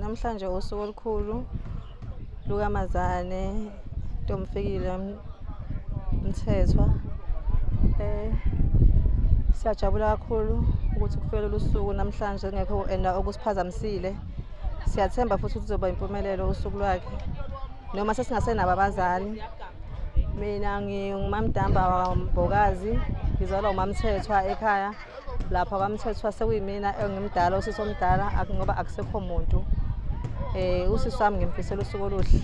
Namhlanje usuku olukhulu lukaMazane Ntomfikile Mthethwa. Siyajabula kakhulu ukuthi kufike lolu suku namhlanje ngekho okusiphazamisile. Siyathemba futhi ukuthi kuzoba impumelelo usuku lwakhe noma sesingasenabo abazali. Mina ngingumamdamba waMbokazi, ngizalwa uMamthethwa ekhaya. Lapha kwaMthethwa sekuyimina engimdala, usisi omdala ngoba akusekho umuntu. Usisi wami ngimfisela usuku oluhle.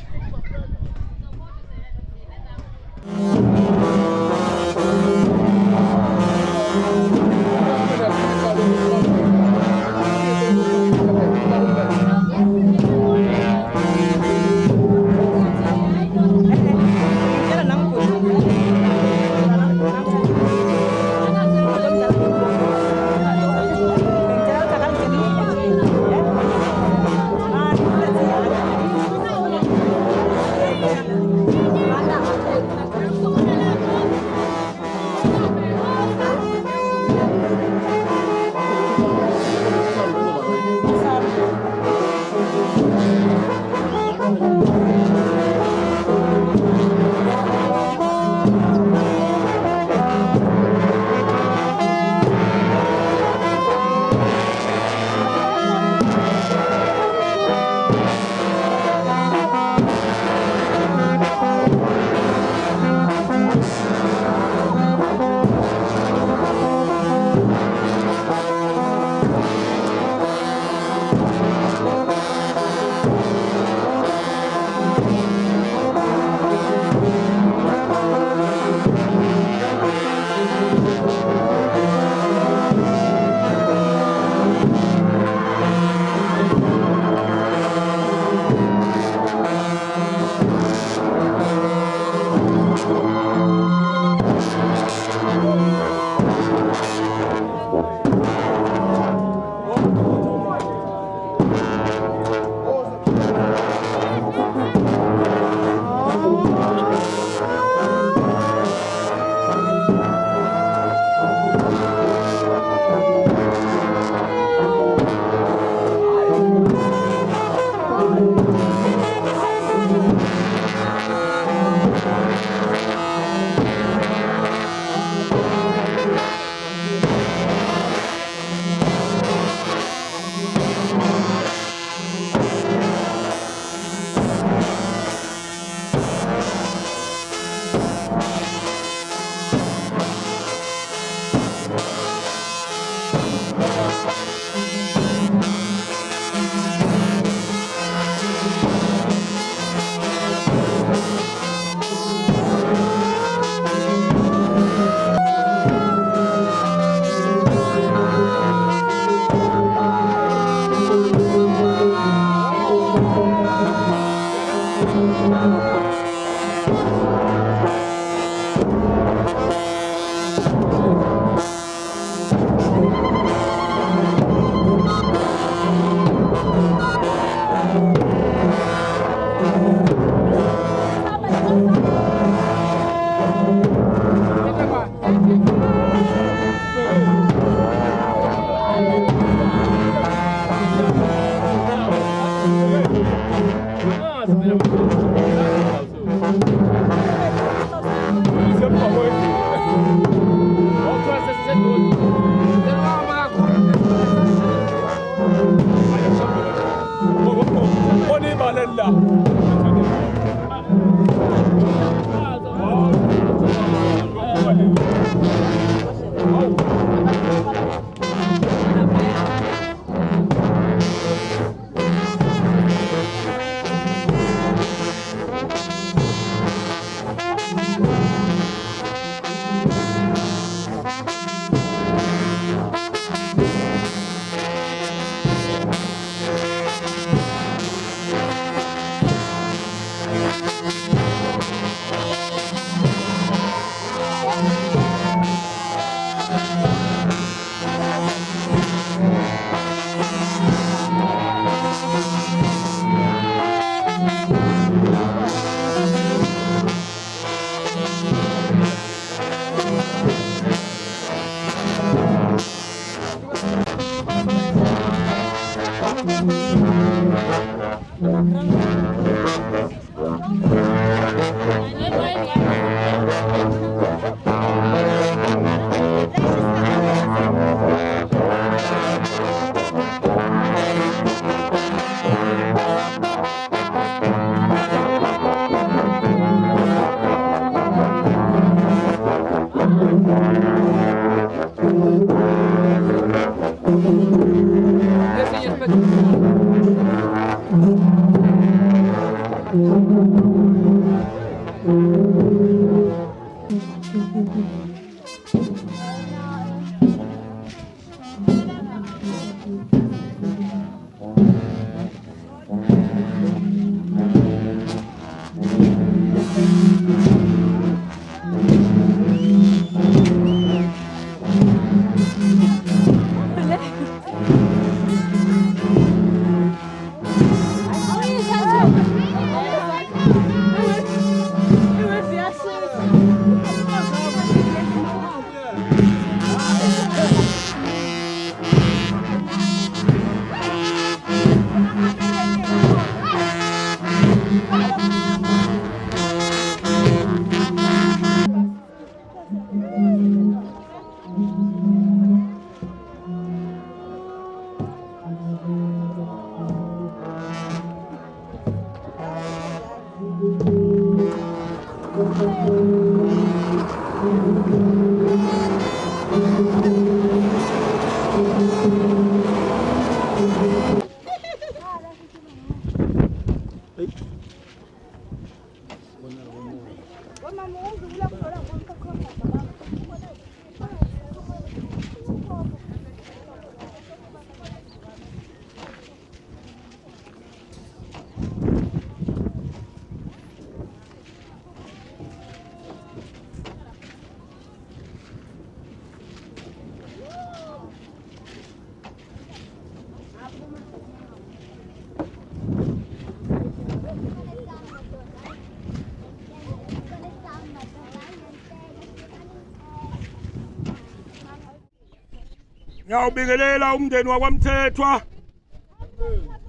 Ngiyawubingelela umndeni wakwaMthethwa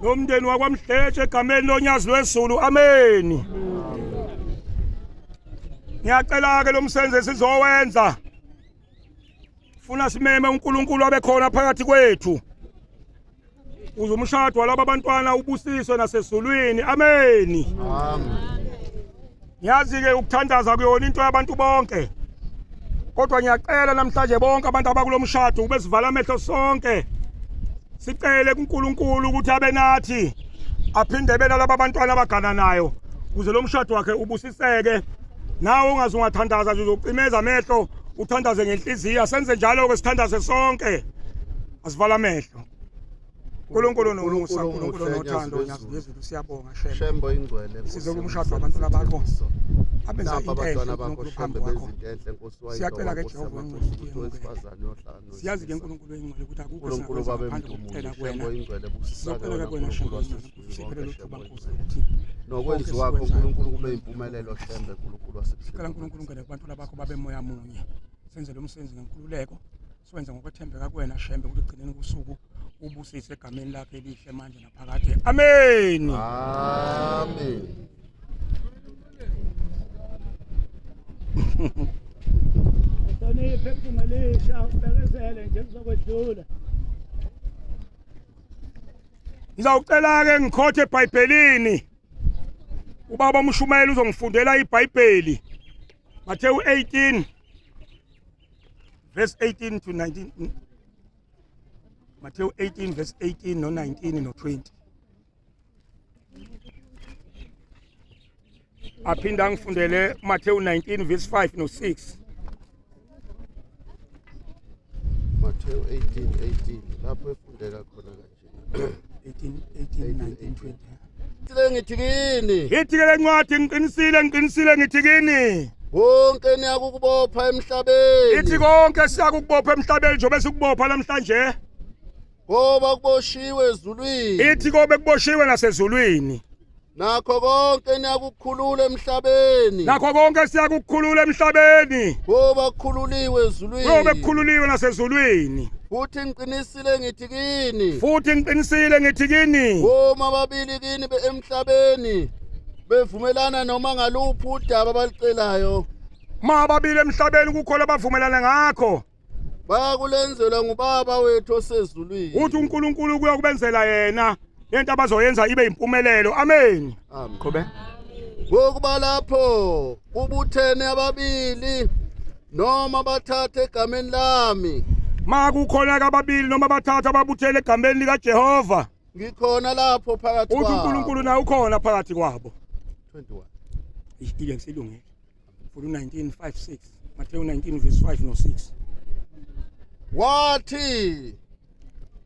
nomndeni wakwaMhletshe egameni loNyazi lweZulu. Amen. Ngiyacela ke lo msebenzi sizowenza. Funa simeme uNkulunkulu abekhona phakathi kwethu. Uze umshado walabo bantwana ubusiswe nasezulwini. Amen. Amen. Ngiyazi ke ukuthandaza kuyona into yabantu bonke. Kodwa ngiyacela namhlanje bonke abantu abakulo mshado ube sivala amehlo sonke. Sicele kuNkulunkulu ukuthi abe nathi aphinde bela laba bantwana abagana nayo ukuze lo mshado wakhe ubusiseke. Nawe ungaze ungathandaza nje uzocimeza amehlo uthandaze ngenhliziyo. Senze njalo ke sithandaze sonke. Asivala amehlo. uNkulunkulu nomusa, uNkulunkulu nothando, Nyazi siyabonga Shembo ingcwele. Sizokumshado abantu labakho. Abenza abantwana bakho Shembe bezinhle Nkosi wayo. Siyacela ke Jehova ngcwele. Siyazi ke uNkulunkulu engcwele ukuthi akukho uNkulunkulu babemthela Shembo kuwena. ingcwele busisakela Siyacela kuwena Shembo Shembo lithuba Nkosi ukuthi nokwenza wakho uNkulunkulu kube impumelelo Shembe uNkulunkulu wasebusika. Sicela uNkulunkulu ngene kubantu labakho babe moya munye. Senze lo msebenzi ngenkululeko. Siwenze ngokwethembeka kuwena Shembe ukuthi ugcineni kusuku ubusise egameni lakhe elihle manje naphakade. Amen. Hloniphe ephungelisha ubekezele nje kuzokwedlula. Ngizawucela ke ngikhothe eBhayibhelini. Ubaba uMshumayeli uzongifundela iBhayibheli. Matthew 18 verse 18 to 19. Matthew 18 verse 18 no 19 no 20. Aphinda ngifundele Matthew 19 verse 5 no 6. Matthew 18:18 lapho efundeka khona kanje. 18 19 20. Ngithi kini Yithi ke lencwadi ngiqinisile ngithi kini. konke niyakukubopha emhlabeni. Ithi konke siyakubopha emhlabeni njengoba sikubopha namhlanje. Ngoba kuboshiwe ezulwini. Ithi kobe kuboshiwe nasezulwini. Nakho konke niyakukhulula emhlabeni. Nakho konke siyakukhulula emhlabeni. Ngoba kukhululiwe ezulwini. Kobe kukhululiwe nasezulwini. Futhi ngiqinisile ngithi kini. Futhi ngiqinisile ngithi kini. Uma babili kini emhlabeni bevumelana noma ngaluphi udaba abalicelayo. Ma babili emhlabeni kukhona abavumelana ngakho. Bayakulenzela ngubaba wethu osezulwini. Uthi uNkulunkulu kuyakubenzela yena lento abazoyenza ibe impumelelo. Amen. Amen. Qobe. Ngokuba lapho kubuthene ababili noma bathathe egameni lami. Ma kukhona ababili noma bathatha ababuthele egameni lika Jehova. Ngikhona lapho phakathi kwabo. Uthi uNkulunkulu naye ukhona phakathi kwabo. 21. Ile ngisilungile. For 19:5-6. Matthew 19 verse 5 no 6. Wathi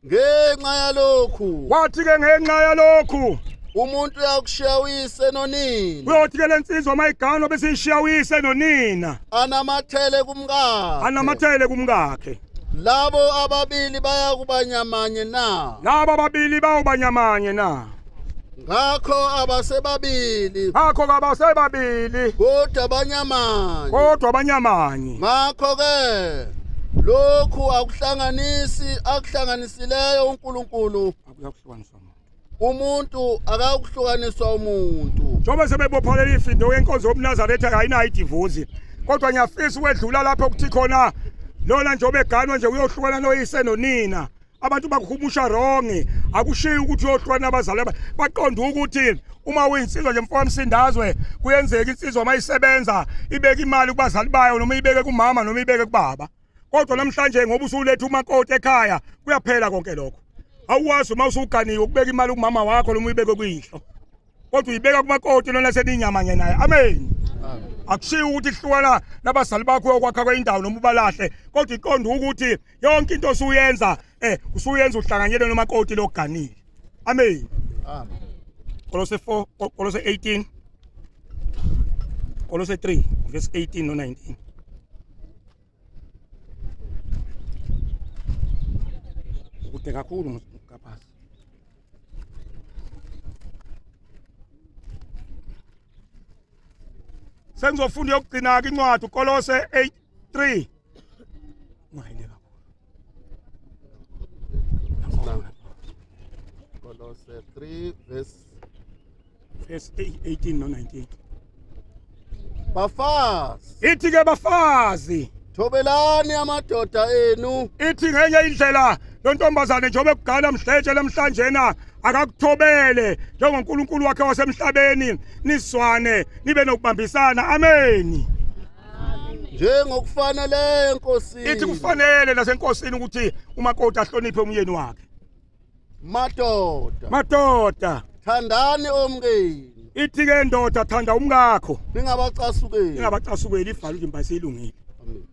ngenxa yalokhu Wathi ke ngenxa yalokhu umuntu uyakushiya uyise nonina. uyothi ke lensizwa mayigano bese ishiya uyise nonina. Anamathele kumkakhe. Anamathele kumkakhe. Labo ababili bayakubanyamanye na. Laba ababili bawubanyamanye na. Ngakho abasebabili. Ngakho kabasebabili. Kodwa abanyamanye. Kodwa abanyamanye. Ngakho ke lokhu akuhlanganisileyo uNkulunkulu. Akuyakuhlukaniswa Umuntu akakuhlukaniswa umuntu. njengoba sebebophalela ifindo yenkonzo yobuNazaretha ayinayo idivosi. Kodwa ngiyafisa ukwedlula lapho ukuthi khona lona njengoba eganwa nje uyohlukana noyise nonina. Abantu bakuhumusha wrong. Akushiyi ukuthi uyohlukana abazali baqonda ukuthi uma uyinsizwa nje mfowethu msindazwe kuyenzeka insizwa mayisebenza ibeka imali kubazali bayo noma ibeke kumama noma ibeke kubaba. Kodwa namhlanje ngoba usuletha umakoti ekhaya kuyaphela konke lokho. Awuwazi uma usuganiwe ukubeka imali kumama wakho noma uyibeke kuyihlo. Kodwa uyibeka kumakoti lona seninyamanye naye. Amen. Akushiyi ukuthi ihlukana nabazali bakho uyokwakha kweindawo noma ubalahle. Kodwa iqonda ukuthi yonke into osuyenza usuyenza uhlanganyele nomakoti loganile. Amen. Amen. Kolose 4 Kolose 18 Kolose 3 verse 18 no 19. Ukude kakhulu ngaphansi. Sengizofunda yokugcina ke incwadi uKolose 8:3. Ngayile kakhulu. Kolose 3 verse 18 no 19. Bafazi, Ithi ke bafazi, thobelani amadoda enu. ithi ngenye indlela lontombazane njengoba ekugana mhletshe namhlanje na akakuthobele njengoNkulunkulu wakhe wasemhlabeni niswane nibe nokubambisana. Amen. Njengokufanele enkosini. Ithi kufanele nasenkosini ukuthi umakoti ahloniphe umyeni wakhe. Madoda Thandani omkeni. ithi ke ndoda thanda umkakho Ningabacasukeli. ningabacasukeli ivala nje imbayiselungile. Amen.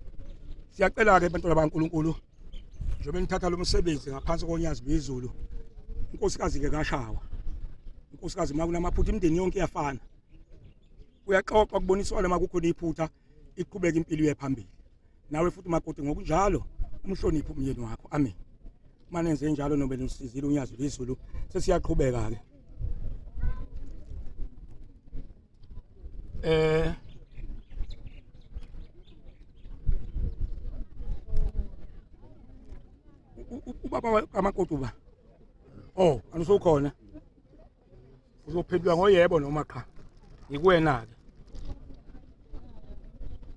Siyacela ke bantwana baNkulunkulu njengoba nithatha lo msebenzi ngaphansi konyazi bezulu. Unkosikazi ke kashawa. Unkosikazi makunamaphutha imndeni yonke iyafana. Uyaxoxa kuboniswana makukhona iphutha iqhubeka impilo yephambili. Nawe futhi makoti ngokunjalo umhloniphe umyeni wakho. Amen. Manenze njalo nobe nisizile unyazi bezulu sesiyaqhubeka ke. Ubaba kamakoti uba. Oh, anusukhona. Uzophendula ngoyebo noma cha. Ngikuwena ke.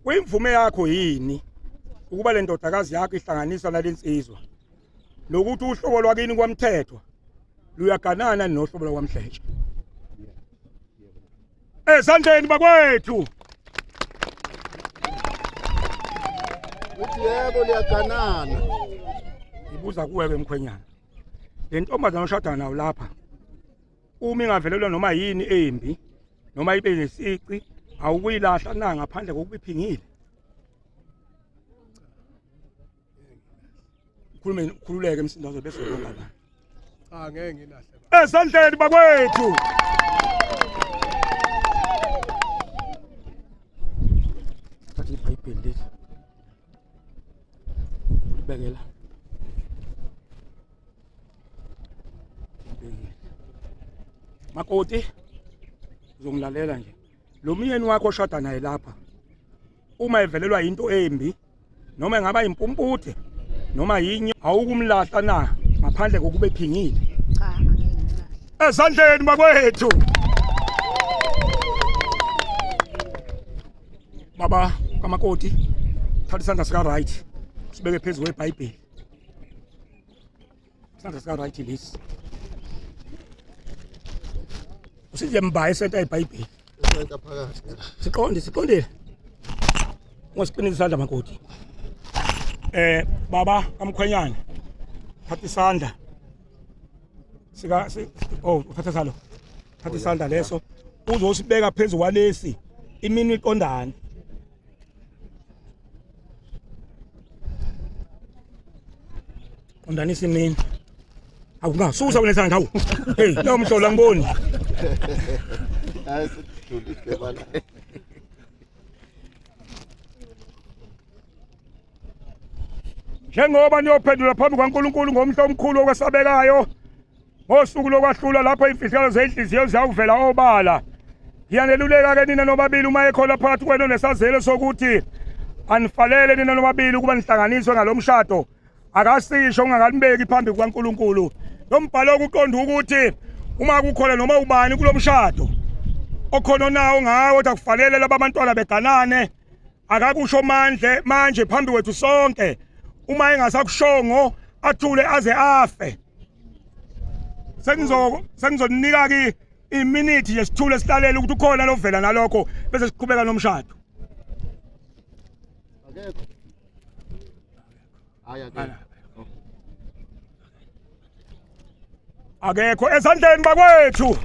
Kuyimvume yakho yini ukuba le ndodakazi yakho ihlanganiswa nalensizwa nokuthi uhlobo lwakini kwamthethwa luyaganana nohlobo lwamhletshe? Ezandleni bakwethu. Uthi yebo liyaganana. Ibuza kuwe ke mkhwenyana. Le ntombazana oshada nayo lapha uma ingavelelwa noma yini embi noma ibe lesici awukuyilahla na ngaphandle kokubiphingile. Khululeke Msindozo bese longa la. Cha ngeke ngilahle. Ezandleni bakwethu. Thatha iBhayibheli leli. Ulibekela. Makoti uzongilalela nje. Lo myeni wakho oshada naye lapha uma evelelwa into embi noma engaba impumputhe noma yinye awukumlahla na ngaphandle kokube phingile. Cha angeke ngilahle. Ezandleni bakwethu. Baba kamakoti thatha isandla sika right sibeke phezulu kweBhayibheli. Isandla sika right lesi. Usize mbaye senta iBhayibheli. Senta phakathi. Siqondile. Ngosiqinisa isandla makoti. Baba kamkhwenyana. Thatha isandla. Uthatha salo. Thatha isandla leso uzosibeka phezulu kwalesi imini iqondane. Qondanisa imini. Awungasusa kunesandla hawu. Hey, lo mhlola ngiboni. Hayi sidlulile bala. Njengoba niyophendula phambi kwaNkulunkulu ngomhla omkhulu okwesabekayo ngosuku lokwahlula lapho imfihlelo zenhliziyo ziyawuvela obala. Ngiyaneluleka ke nina nobabili uma ekhola phakathi kwenu nesazelo sokuthi anifalele nina nobabili ukuba nihlanganiswe ngalomshado. Akasisho ungakalibeki phambi kwaNkulunkulu. Lo mbhalo ukuqonda ukuthi uma kukhona noma ubani kulomshado okhona nawo ngawo ukuthi akufanele laba bantwana beganane akakusho manje phambi kwethu sonke uma engasakushongo athule aze afe. Sengizonika ki iminute yesithule sihlalela ukuthi ukhona lovela nalokho bese siqhubeka nomshado. Akekho. Akekho. Akekho ezandleni bakwethu.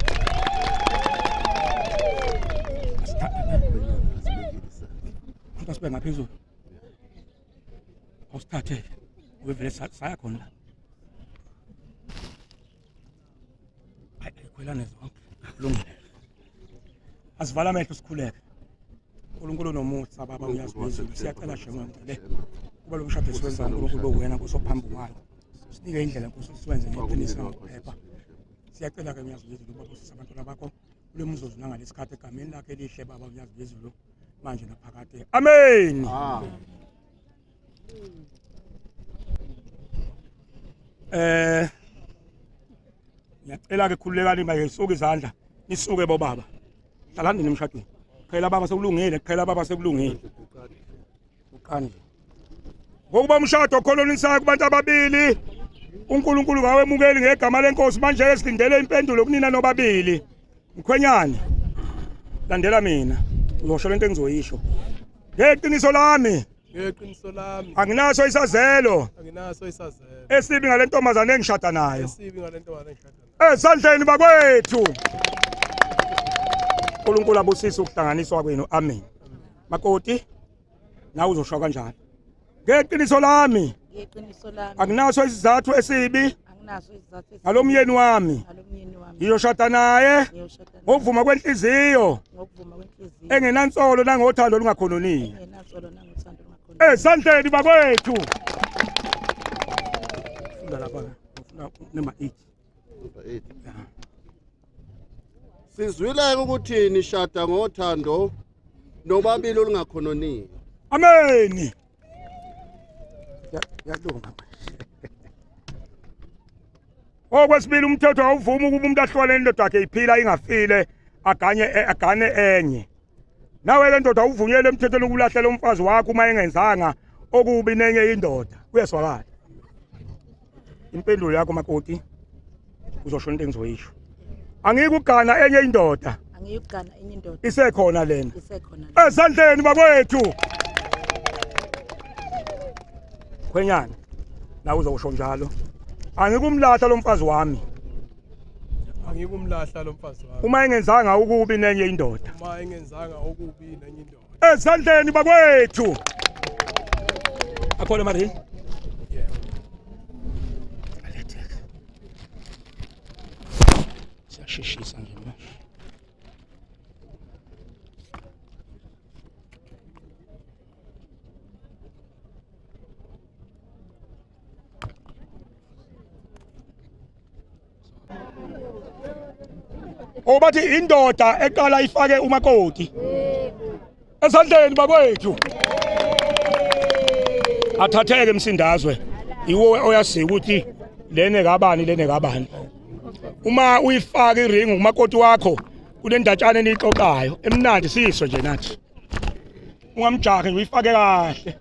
Asibe ngaphezulu. Awusithathe ubevele saya khona la. Hayi khwelane zonke. Kulungile. Asivala amehlo sikhuleke. uNkulunkulu nomuthi baba uyazibiza. Siyacela shema ngicela. Kuba lo mshado siwenza uNkulunkulu wena kusophambi kwayo. Sinike indlela Nkosi siwenze ngeqiniso ngokuphepha. Siyacela ke uyazibiza ukuba kusisa abantwana bakho kule mzuzu nangalesikhathi egameni lakhe elihle baba uyazibiza lo manje naphakade. Amen. Ngiyacela ke khululekani manje lisuke izandla nisuke bo baba. Hlalani nemshadweni. Phela baba sekulungile, phela baba sekulungile. Uqani. Ngokuba umshado kholonisaya kubantu ababili. uNkulunkulu kawemukeli ngegama lenkosi manje esilindele impendulo kunina nobabili. Mkhwenyane. Landela mina. Uzosho lento engizoyisho. Ngeqiniso lami. Ngeqiniso lami. Anginaso isazelo. Anginaso isazelo. Esibi ngalentombazane engishada nayo. Esibi ngalentombazane engishada nayo. Esandleni bakwethu. uNkulunkulu abusise ukuhlanganiswa kwenu. Amen. Makoti nawe uzosho kanjalo. Ngeqiniso lami. Ngeqiniso lami. Anginaso isizathu esibi. Anginaso isizathu esibi. Ngalomyeni wami. Ngalomyeni wami. Ngiyoshada naye. Ngokuvuma kwenhliziyo. Ngokuvuma kwenhliziyo. Engenansolo nangothando lungakhononiyo. Engenansolo nangothando lungakhononiyo. Esandleni bakwethu. Funda lapha. Ufuna number 8. Number 8. Sizwile ukuthi nishada ngothando nobabili olungakhononiyo. Amen. Yalunga. Okwesibili umthetho awuvumi ukuba umuntu ahlole indoda yakhe iphila ingafile agane enye. nawe ke ndoda uvunyelwe emthethweni ukulahlela umfazi wakho uma engenzanga okubi nenye indoda kuyaswakala impendulo yakho makoti uzoshona into engizoyisho angikugana enye indoda Angiyugana enye indoda. isekhona lena Isekhona. esandleni bakwethu Khwenyana nawe uzosho njalo angikumlahla lo mfazi wami Angikumlahla lo mfazi wami. uma engenzanga ukubi nenye indoda Uma engenzanga okubi nenye indoda. esandleni bakwethu akhona mari Yebo. siyashishisa nje manje obathi indoda eqala ifake umakoti esandleni bakwethu athatheke Msindazwe iwo oyaziyo ukuthi lene kabani uma uyifaka iring umakoti wakho kunendatshana enixoxayo emnandi sisho nje nathi ungamjahi uyifake kahle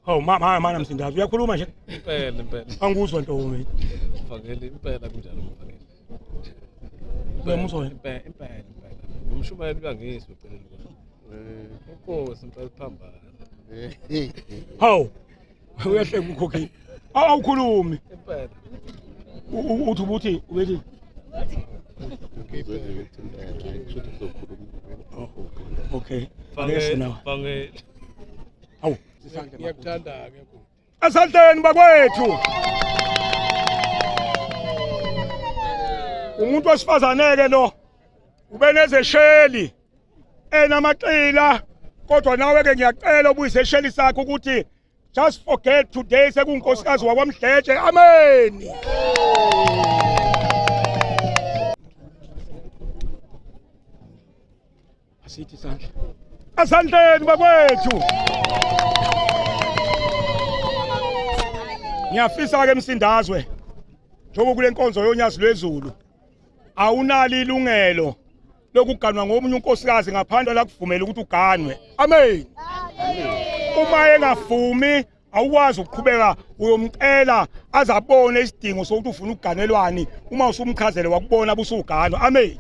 Oh mana Msindazwe uyakhuluma nje Impela angikuzwa ntombi ufakele impela kunjalo ufakele Bemuzwa impela umshumayeli uyangizwe uceleni Inkosi impela phambana hawu uyahle ukukhokhini awukhulumi impela uthi ubuthi ubethi okay fange awu Ngiyakuthanda ke ku. esandleni bakwethu umuntu wesifazane ke lo ubenezesheli enamaqila kodwa nawe ke ngiyacela ubuyise esheli sakhe ukuthi just forget today sekunkosikazi wakwamdletshe amen asithi sandla esandleni bakwethu ngiyafisa ke Msindazwe njengoba kule nkonzo yonyazi lwezulu awunali ilungelo lokuganwa ngomunye unkosikazi ngaphandle la kuvumela ukuthi uganwe amen uma engavumi awukwazi ukuqhubeka uyomcela azabone isidingo sokuthi ufuna ukuganelwani uma usumchazele wakubona busuganwa amen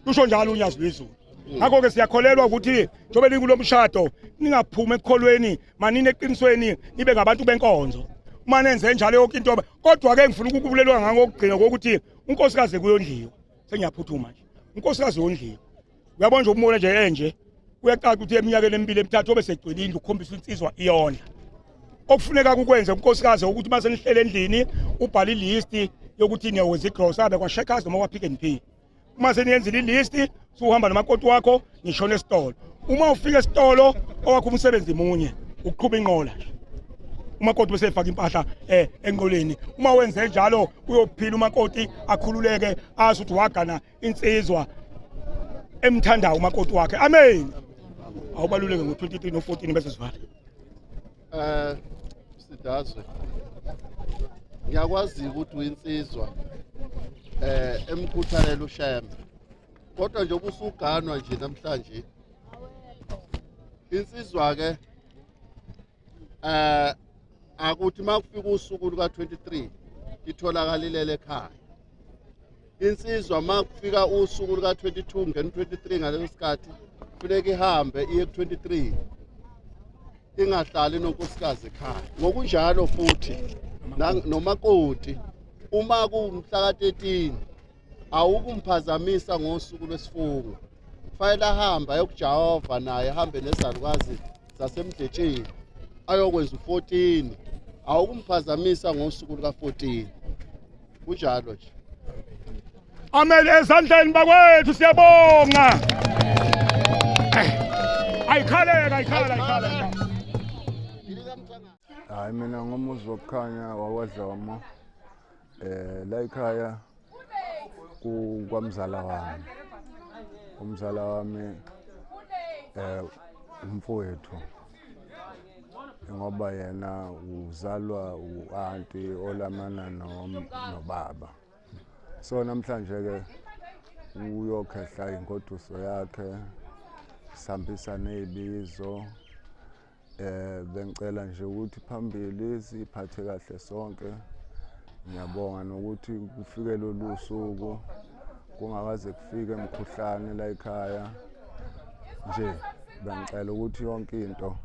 kusho njalo unyazi lwezulu ngakho ke siyakholelwa ukuthi njobe likulomshado ningaphuma ekukholweni manini eqinisweni nibe ngabantu benkonzo uma nenze njalo yonke into kodwa ke ngifuna ukukubulelwa ngangokugcina ukuthi unkosikazi kuyondliwa sengiyaphuthuma nje unkosikazi uyondliwa uyabona nje umbone nje enje uyacaca ukuthi eminyakeni emibili emithathu obe segcwele indlu ukukhombisa insizwa iyona okufuneka ukwenze unkosikazi ukuthi mase nihlele endlini ubhala ilist yokuthi niyawenza igrocery kwa Checkers noma kwa Pick n Pay uma seniyenzile ilist suhamba nomakoti wakho ngishona esitolo uma ufika esitolo owakho umsebenzi munye uqhubha inqola umakoti bese efaka impahla enqoleni uma wenze njalo uyophila umakoti akhululeke azi ukuthi wagana insizwa emthandayo umakoti wakhe amen awubaluleke ngo23 no14 bese sivala Msindazwe ngiyakwazi ukuthi uyinsizwa emkhuthalela ushembe kodwa nje ubusuganwa nje namhlanje insizwa ke akuthi makufika usuku luka 23 itholakalile ekhaya insizwa makufika usuku luka 22 ngene 23 ngaleso sikhathi kufuneka ihambe iye ku 23 ingahlali nonkosikazi ekhaya ngokunjalo futhi nomakoti uma kumhla ka13 awukumphazamisa ngosuku lwesifungo fanele ahamba ayokujahova naye ahambe nezalukazi zasemdletsheni ayokwenza u14 awukumphazamisa ngosuku luka 14 kunjalo nje amen ezandleni bakwethu siyabonga ayikhala hayi mina ngomuzi wokukhanya wawadloma la ekhaya kwamzala wami umzala wami umfowethu ngoba yena uzalwa u-anti olamana nobaba. So namhlanje ke uyokhehla ingoduso yakhe, sihambisa nezibizo. Bengicela nje ukuthi phambili siphathe kahle sonke. Ngiyabonga nokuthi kufike lolu suku kungakaze kufike emkhuhlane la ekhaya. Nje bengicela ukuthi yonke into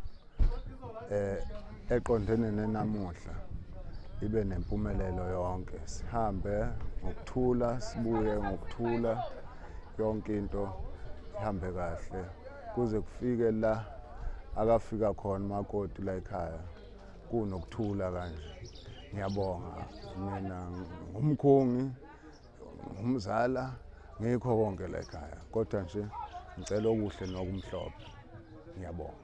eqondene nenamuhla ibe nempumelelo yonke. Sihambe ngokuthula, sibuye ngokuthula, yonke into ihambe kahle kuze kufike la akafika khona umakoti la ekhaya kunokuthula kanje. Ngiyabonga, mina ngumkhongi, ngumzala, ngikho konke la ekhaya, kodwa nje ngicela okuhle nokumhlophe. Ngiyabonga.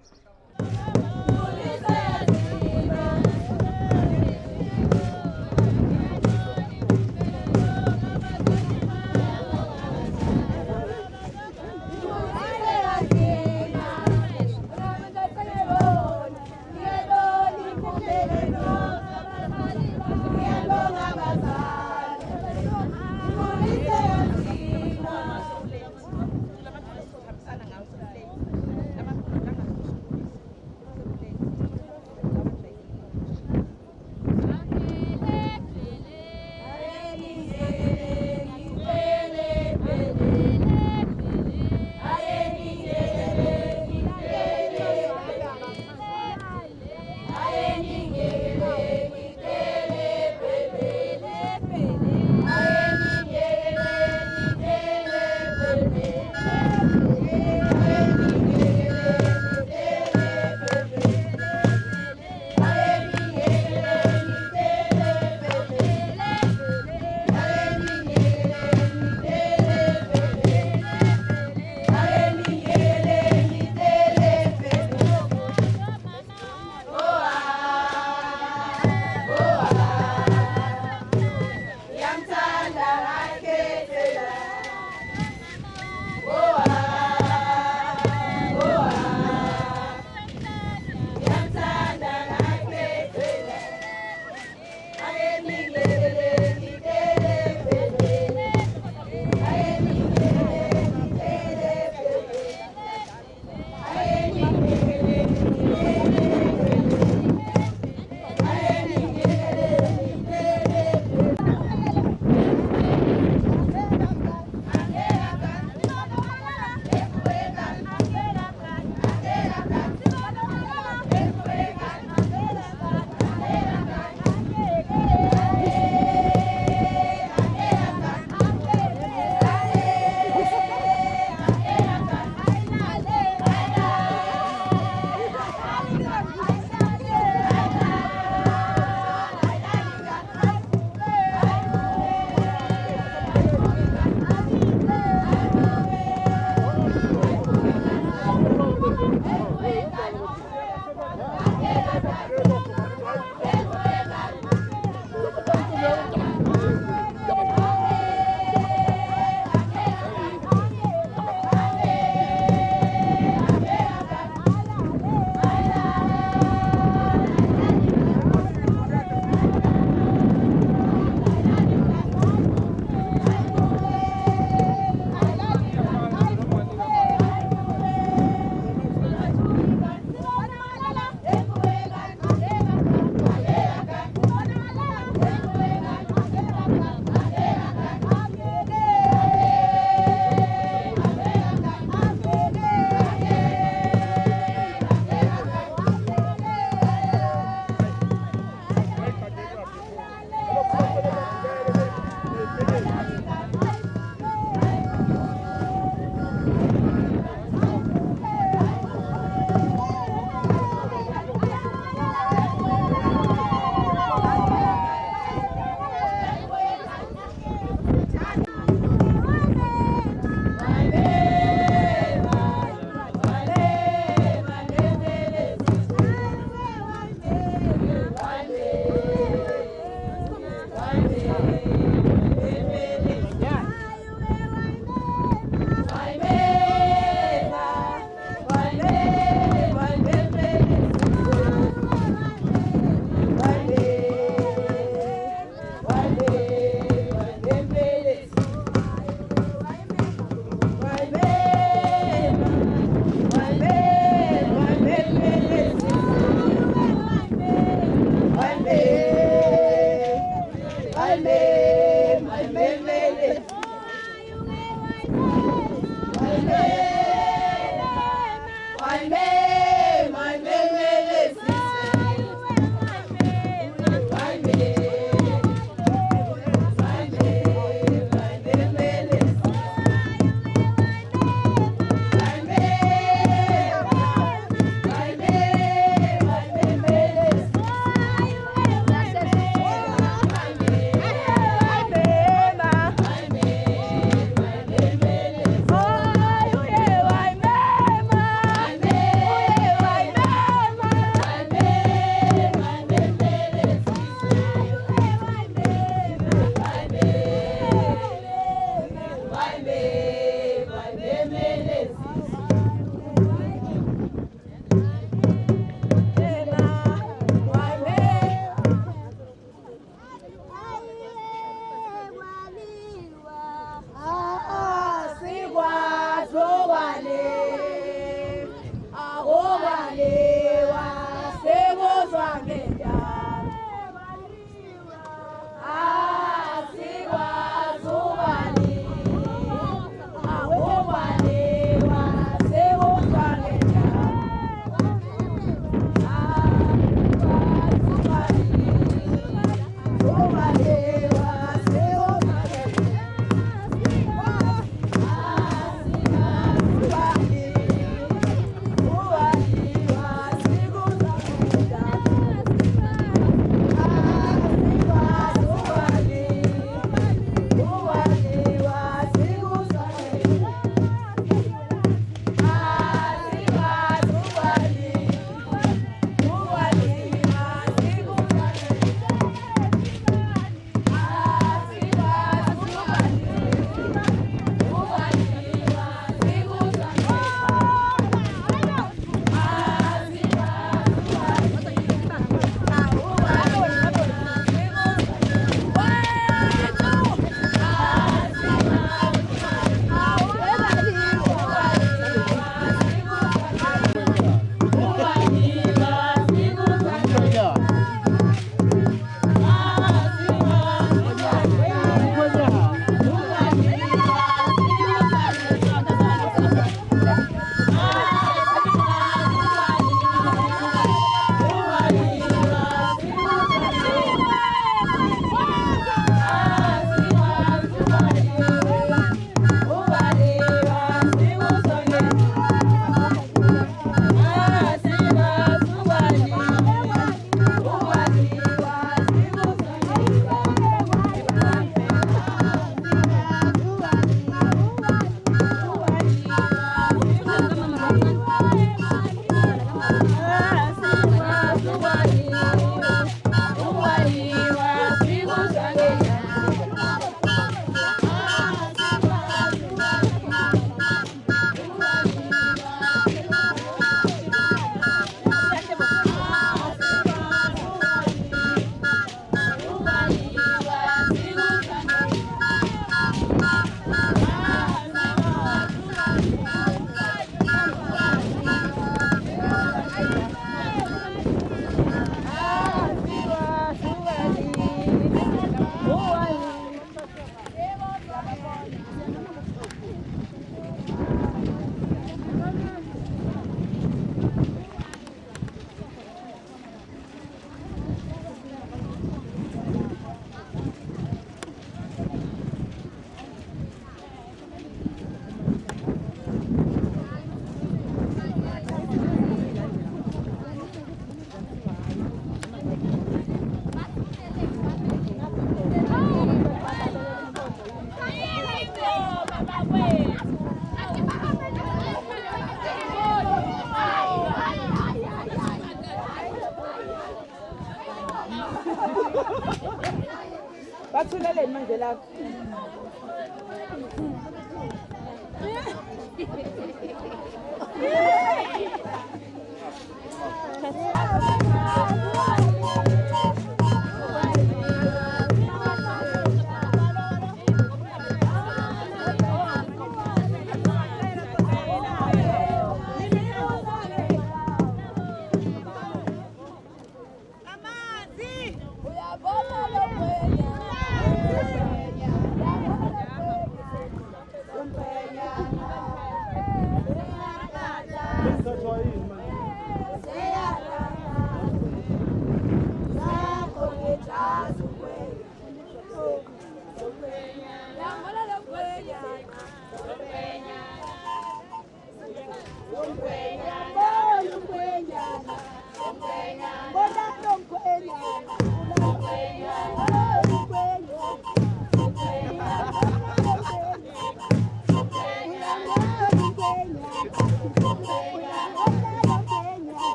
manje lapho.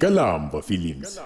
Kalamba Films.